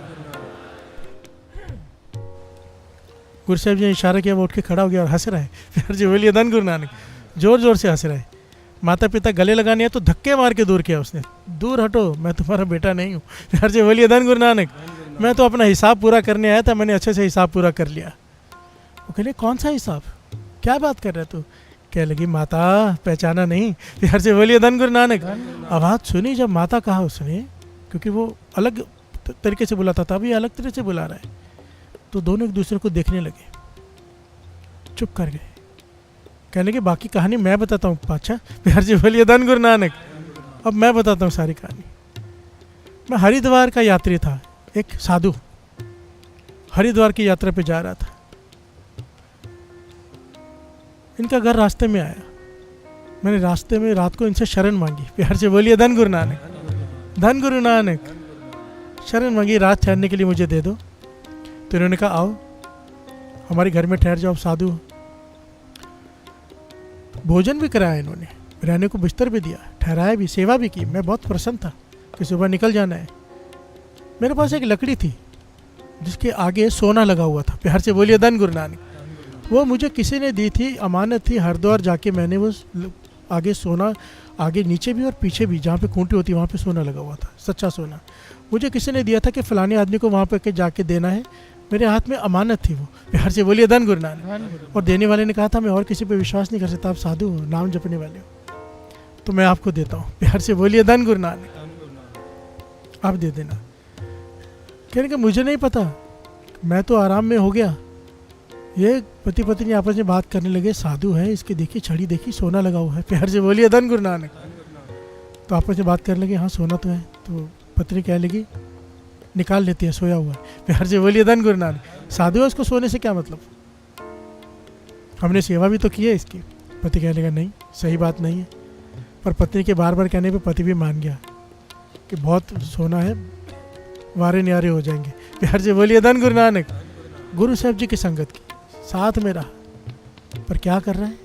गुरु साहब जी ने इशारा किया, वो उठ के खड़ा हो गया और हंस रहा है। प्यार से बोलिए धन गुरु नानक। जोर जोर से हंस रहा है। माता पिता गले लगाने हैं तो धक्के मार के दूर किया उसने, दूर हटो, मैं तुम्हारा बेटा नहीं हूँ। प्यार से बोलिए धन गुरु नानक। मैं तो अपना हिसाब पूरा करने आया था, मैंने अच्छे से हिसाब पूरा कर लिया। वो कह कौन सा हिसाब, क्या बात कर रहे तू? कह लगी माता, पहचाना नहीं? प्यार से बोलिए धन गुरु नानक। आवाज़ सुनी जब माता कहा उसने, क्योंकि वो अलग तरीके से बुलाता था, अभी अलग तरह से बुला रहा है, तो दोनों एक दूसरे को देखने लगे, चुप कर गए। कहने लगे बाकी कहानी मैं बताता हूँ पाचा। प्यार से बोलिए धन गुरु नानक। अब मैं बताता हूँ सारी कहानी। मैं हरिद्वार का यात्री था, एक साधु हरिद्वार की यात्रा पे जा रहा था। इनका घर रास्ते में आया, मैंने रास्ते में रात को इनसे शरण मांगी, प्यार से बोलिए धन गुरु नानक, धन गुरु नानक। शरण मांगी रात ठहरने के लिए मुझे दे दो। तो इन्होंने कहा आओ हमारे घर में ठहर जाओ, साधु हो। भोजन भी कराया इन्होंने, रहने को बिस्तर भी दिया, ठहराया भी, सेवा भी की। मैं बहुत प्रसन्न था कि सुबह निकल जाना है। मेरे पास एक लकड़ी थी जिसके आगे सोना लगा हुआ था, प्यार से बोलिए धन गुरु नानक। वो मुझे किसी ने दी थी, अमानत थी। हरिद्वार जाके मैंने वो आगे सोना, आगे नीचे भी और पीछे भी जहाँ पे खूंटी होती है वहाँ पे सोना लगा हुआ था, सच्चा सोना। मुझे किसी ने दिया था कि फलाने आदमी को वहाँ पे जाके देना है। मेरे हाथ में अमानत थी वो, प्यार से बोलिए धन गुरु नानक। और देने वाले ने कहा था मैं और किसी पे विश्वास नहीं कर सकता, आप साधु हो, नाम जपने वाले हो, तो मैं आपको देता हूँ, प्यार से बोलिए धन गुरु नानक, आप दे देना। कहने का मुझे नहीं पता, मैं तो आराम में हो गया। ये पति पत्नी आपस में बात करने लगे, साधु है, इसकी देखी छड़ी देखी, सोना लगा हुआ है, प्यार से बोलिए धन गुरु नानक। तो आपस में बात करने लगे, हाँ सोना तो है। तो पत्नी कह लगी निकाल लेती है, सोया हुआ है, प्यार से बोलिए धन गुरु नानक। साधु है, उसको सोने से क्या मतलब, हमने सेवा भी तो की है इसकी। पति कहने लगा नहीं, सही बात नहीं है। पर पत्नी के बार बार कहने पे पति भी मान गया कि बहुत सोना है, वारे न्यारे हो जाएंगे, प्यार से बोलिए धन गुरु नानक। गुरु साहब जी की संगत की, साथ में रहा, पर क्या कर रहा है,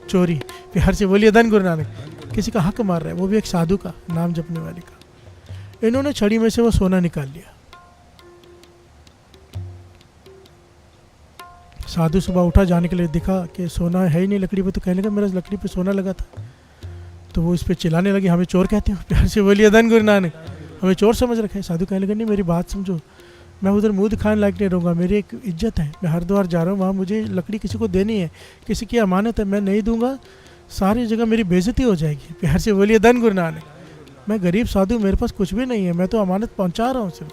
चोरी, प्यार से बोलिए धन गुरु नानक। किसी का हक मार रहा है, वो भी एक साधु का, नाम जपने वाले का। इन्होंने छड़ी में से वो सोना निकाल लिया। साधु सुबह उठा, जाने के लिए दिखा कि सोना है ही नहीं लकड़ी पे। तो कहने लगा मेरा लकड़ी पे सोना लगा था। तो वो इस पे चिल्लाने लगी, हमें चोर कहते हो, प्यार से बोलिए धन गुरु नानक, हमें चोर समझ रखे। साधु कहने लगा नहीं, मेरी बात समझो, मैं उधर मुँह दिखाने लायक नहीं रहूँगा, मेरी एक इज्जत है, मैं हरिद्वार जा रहा हूँ, वहाँ मुझे लकड़ी किसी को देनी है, किसी की अमानत है, मैं नहीं दूंगा, सारी जगह मेरी बेइज्जती हो जाएगी, प्यार से बोलिए धन गुरु नानक। मैं गरीब साधु, मेरे पास कुछ भी नहीं है, मैं तो अमानत पहुँचा रहा हूँ सिर्फ।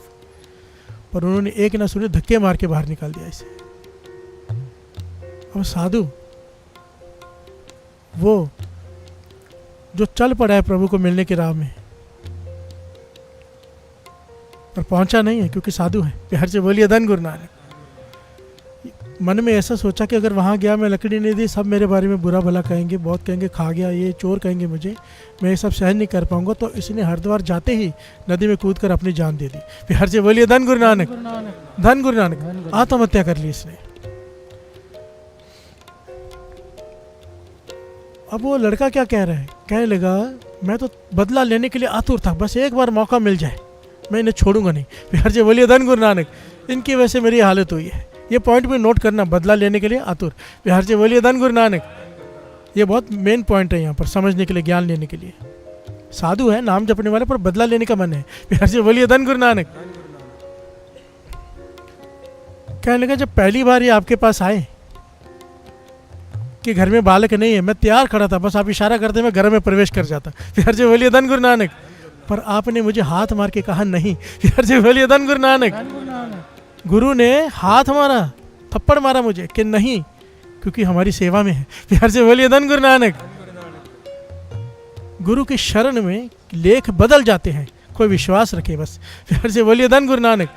पर उन्होंने एक ना सुने, धक्के मार के बाहर निकाल दिया इसे। अब साधु वो जो चल पड़ा है प्रभु को मिलने की राह में, पर पहुंचा नहीं है क्योंकि साधु है, प्यार से बोलिए धन गुरु नानक। मन में ऐसा सोचा कि अगर वहाँ गया, मैं लकड़ी नहीं दी, सब मेरे बारे में बुरा भला कहेंगे, बहुत कहेंगे खा गया, ये चोर कहेंगे मुझे, मैं ये सब सहन नहीं कर पाऊंगा। तो इसने हरिद्वार जाते ही नदी में कूद कर अपनी जान दे दी, प्यार से बोलिए धन गुरु नानक, धन गुरु नानक। आत्महत्या कर ली इसने। अब वो लड़का क्या कह रहा है, कहने लगा मैं तो बदला लेने के लिए आतुर था, बस एक बार मौका मिल जाए, मैं इन्हें छोड़ूंगा नहीं, प्यार से बोलिए धन गुरु नानक। इनकी वजह से मेरी हालत हुई है, ये पॉइंट में नोट करना, बदला लेने के लिए आतुर, प्यार से बोलिए धन गुरु नानक। ये बहुत मेन पॉइंट है यहाँ पर समझने के लिए, ज्ञान लेने के लिए। साधु है, नाम जपने वाले, पर बदला लेने का मन है, प्यार से बोलिए धन गुरु नानक। कहने लगा जब पहली बार ये आपके पास आए कि घर में बालक नहीं है, मैं तैयार खड़ा था, बस आप इशारा करते मैं घर में प्रवेश कर जाता, प्यार से बोलिए धन गुरु नानक। पर आपने मुझे हाथ मार के कहा नहीं, प्यार से बोलिए धन गुरु नानक। गुरु ने हाथ मारा, थप्पड़ मारा मुझे कि नहीं, क्योंकि हमारी सेवा में है, प्यार से बोलिए धन गुरु नानक। गुरु की शरण में लेख बदल जाते हैं, कोई विश्वास रखे बस, प्यार से बोलिए धन गुरु नानक।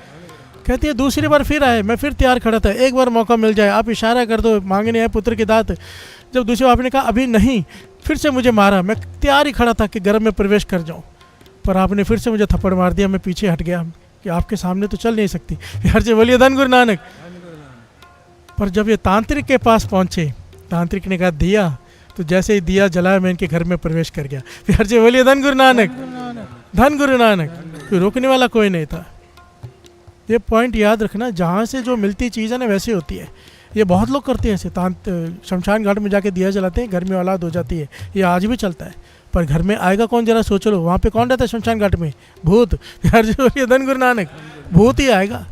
कहती है दूसरी बार फिर आए, मैं फिर तैयार खड़ा था, एक बार मौका मिल जाए, आप इशारा कर दो, मांगने आए पुत्र की दात। जब दूसरी बार आपने कहा अभी नहीं, फिर से मुझे मारा, मैं तैयार ही खड़ा था कि गर्भ में प्रवेश कर जाऊं, पर आपने फिर से मुझे थप्पड़ मार दिया, मैं पीछे हट गया कि आपके सामने तो चल नहीं सकती, प्यार से बोलिए धन गुरु नानक। पर जब ये तांत्रिक के पास पहुंचे, तांत्रिक ने कहा दिया, तो जैसे ही दिया जलाया मैं इनके घर में प्रवेश कर गया, प्यार से बोलिए धन गुरु नानक, धन गुरु नानक। कोई रोकने वाला कोई नहीं था। ये पॉइंट याद रखना, जहाँ से जो मिलती चीज़ है ना वैसे होती है। ये बहुत लोग करते हैं ऐसे, शमशान घाट में जाके दिया जलाते हैं, घर में औलाद हो जाती है, ये आज भी चलता है। पर घर में आएगा कौन, जरा सोच लो, वहाँ पे कौन रहता है शमशान घाट में, भूत, प्यार से बोलिए धन गुरु नानक। भूत ही आएगा,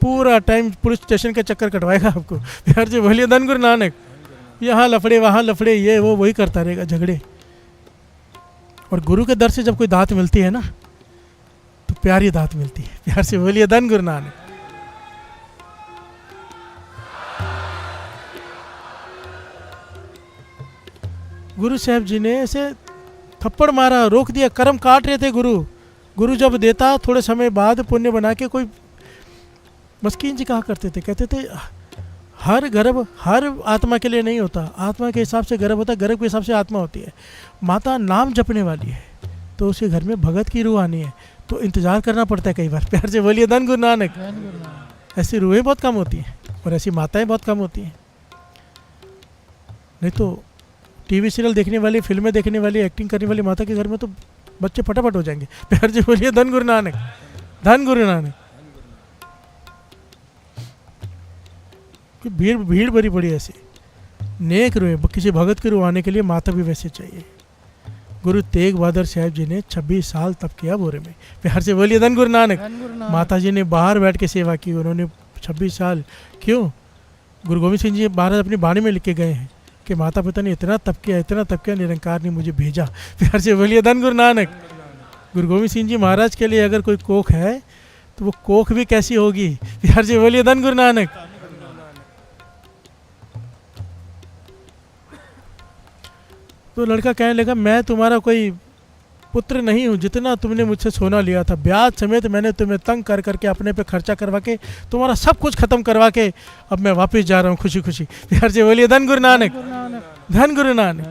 पूरा टाइम पुलिस स्टेशन का चक्कर कटवाएगा आपको, प्यार से बोलिए धन गुरु नानक। यहाँ लफड़े वहाँ लफड़े, ये वो वही करता रहेगा, झगड़े। और गुरु के दर से जब कोई दात मिलती है ना, तो प्यारी दात मिलती है, प्यार से बोलिए धन गुरु नानक। गुरु साहब जी ने ऐसे थप्पड़ मारा, रोक दिया, कर्म काट रहे थे गुरु। गुरु जब देता, थोड़े समय बाद पुण्य बना के, कोई मस्कीन जी कहा करते थे, कहते थे हर गर्भ हर आत्मा के लिए नहीं होता, आत्मा के हिसाब से गर्भ होता है, गर्भ के हिसाब से आत्मा होती है। माता नाम जपने वाली है तो उसके घर में भगत की रूह आनी है, तो इंतज़ार करना पड़ता है कई बार। प्यार से बोलिए धन गुरु नानक। ऐसी रूहें बहुत कम होती हैं और ऐसी माताएं बहुत कम होती हैं। नहीं तो टीवी सीरियल देखने वाली, फिल्में देखने वाली, एक्टिंग करने वाली माता के घर में तो बच्चे फटाफट हो जाएंगे। प्यार से बोलिए धन गुरु नानक, धन गुरु नानक। भीड़ भीड़ भरी पड़ी ऐसी नेक रूह, किसी भगत की रूह आने के लिए माता भी वैसे चाहिए। गुरु तेग बहादुर साहब जी ने 26 साल तप किया बोरे में। प्यार से बोलिए धन गुरु नानक। माता जी ने बाहर बैठ के सेवा की, उन्होंने 26 साल। क्यों? गुरु गोविंद सिंह जी महाराज अपनी वाणी में लिख के गए हैं कि माता पिता ने इतना तप किया, इतना तप किया, निरंकार ने मुझे भेजा। प्यार से बोलिए धन गुरु नानक। गुरु गोविंद सिंह जी महाराज के लिए अगर कोई कोख है तो वो कोख भी कैसी होगी। प्यार से बोलिए धन गुरु नानक। तो लड़का कहने लगा, मैं तुम्हारा कोई पुत्र नहीं हूँ, जितना तुमने मुझसे सोना लिया था ब्याज समेत मैंने तुम्हें तंग कर करके अपने पे खर्चा करवा के तुम्हारा सब कुछ खत्म करवा के अब मैं वापस जा रहा हूँ खुशी खुशी। प्यार से बोलिए धन गुरु नानक, धन गुरु नानक।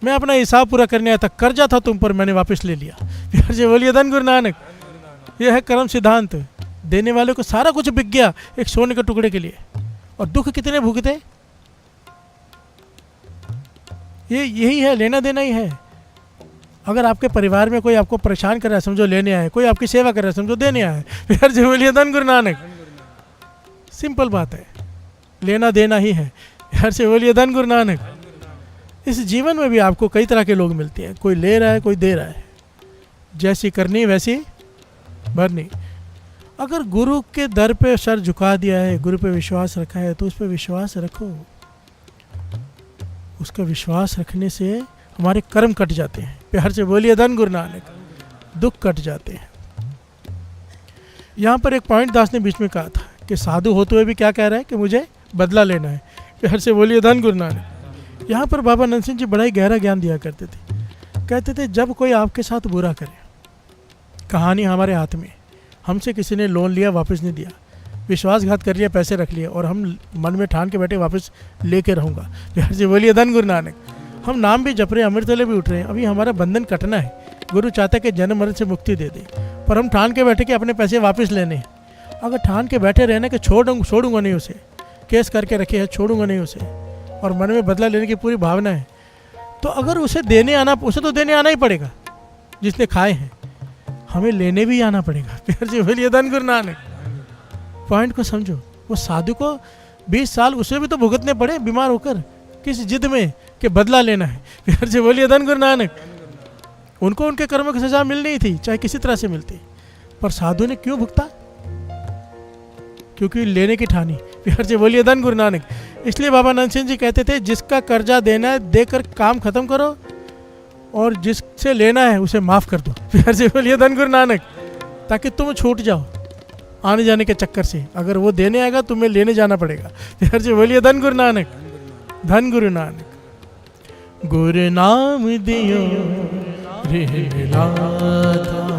मैं अपना हिसाब पूरा करने आया था, कर्जा था तुम पर, मैंने वापस ले लिया। प्यार से बोलिए धन गुरु नानक। यह है कर्म सिद्धांत। देने वाले को सारा कुछ बिक गया एक सोने के टुकड़े के लिए, और दुख कितने भुगते। यही है, लेना देना ही है। अगर आपके परिवार में कोई आपको परेशान कर रहा है समझो लेने आए, कोई आपकी सेवा कर रहा है समझो देने आए। प्यार से बोलिए धन गुरु नानक। सिंपल बात है, लेना देना ही है। प्यार से बोलिए धन गुरु नानक। इस जीवन में भी आपको कई तरह के लोग मिलते हैं, कोई ले रहा है कोई दे रहा है, जैसी करनी वैसी भरनी। अगर गुरु के दर पे सर झुका दिया है, गुरु पे विश्वास रखा है, तो उस पर विश्वास रखो। उसका विश्वास रखने से हमारे कर्म कट जाते हैं। प्यार से बोलिए धन गुरु नानक। दुख कट जाते हैं। यहाँ पर एक पॉइंट दास ने बीच में कहा था कि साधु होते हुए भी क्या कह रहा है कि मुझे बदला लेना है। प्यार से बोलिए धन गुरु नानक। यहाँ पर बाबा नंद सिंह जी बड़ा ही गहरा ज्ञान दिया करते थे। कहते थे जब कोई आपके साथ बुरा करे, कहानी हमारे हाथ में, हमसे किसी ने लोन लिया वापस नहीं दिया, विश्वासघात कर लिया, पैसे रख लिए, और हम मन में ठान के बैठे वापस लेके रहूँगा। प्यार से बोलिए धन गुरु नानक। हम नाम भी जप रहे हैं, अमृतले भी उठ रहे हैं, अभी हमारा बंधन कटना है। गुरु चाहता है कि जन्म मरण से मुक्ति दे दे, पर हम ठान के बैठे कि अपने पैसे वापस लेने हैं। अगर ठान के बैठे रहना कि छोड़ूंगा नहीं उसे, केस करके रखे है छोड़ूंगा नहीं उसे, और मन में बदला लेने की पूरी भावना है, तो अगर उसे देने आना, उसे तो देने आना ही पड़ेगा जिसने खाए हैं, हमें लेने भी आना पड़ेगा। प्यार से बोलिए धन गुरु नानक। पॉइंट को समझो। वो साधु को 20 साल उसे भी तो भुगतने पड़े बीमार होकर, किस जिद में कि बदला लेना है। प्यार से बोलिए धन गुरु नानक। उनको उनके कर्मों की सजा मिलनी थी, चाहे किसी तरह से मिलती, पर साधु ने क्यों भुगता? क्योंकि लेने की ठानी। प्यार से बोलिए धन गुरु नानक। इसलिए बाबा नंद सिंह जी कहते थे जिसका कर्जा देना है देकर काम खत्म करो, और जिससे लेना है उसे माफ कर दो। प्यार से बोलिए धन गुरु नानक। ताकि तुम छूट जाओ आने जाने के चक्कर से। अगर वो देने आएगा तुम्हें लेने जाना पड़ेगा। प्यार से बोलिए धन गुरु नानक, धन गुरु नानक। गुरु नाम दियो रे लाता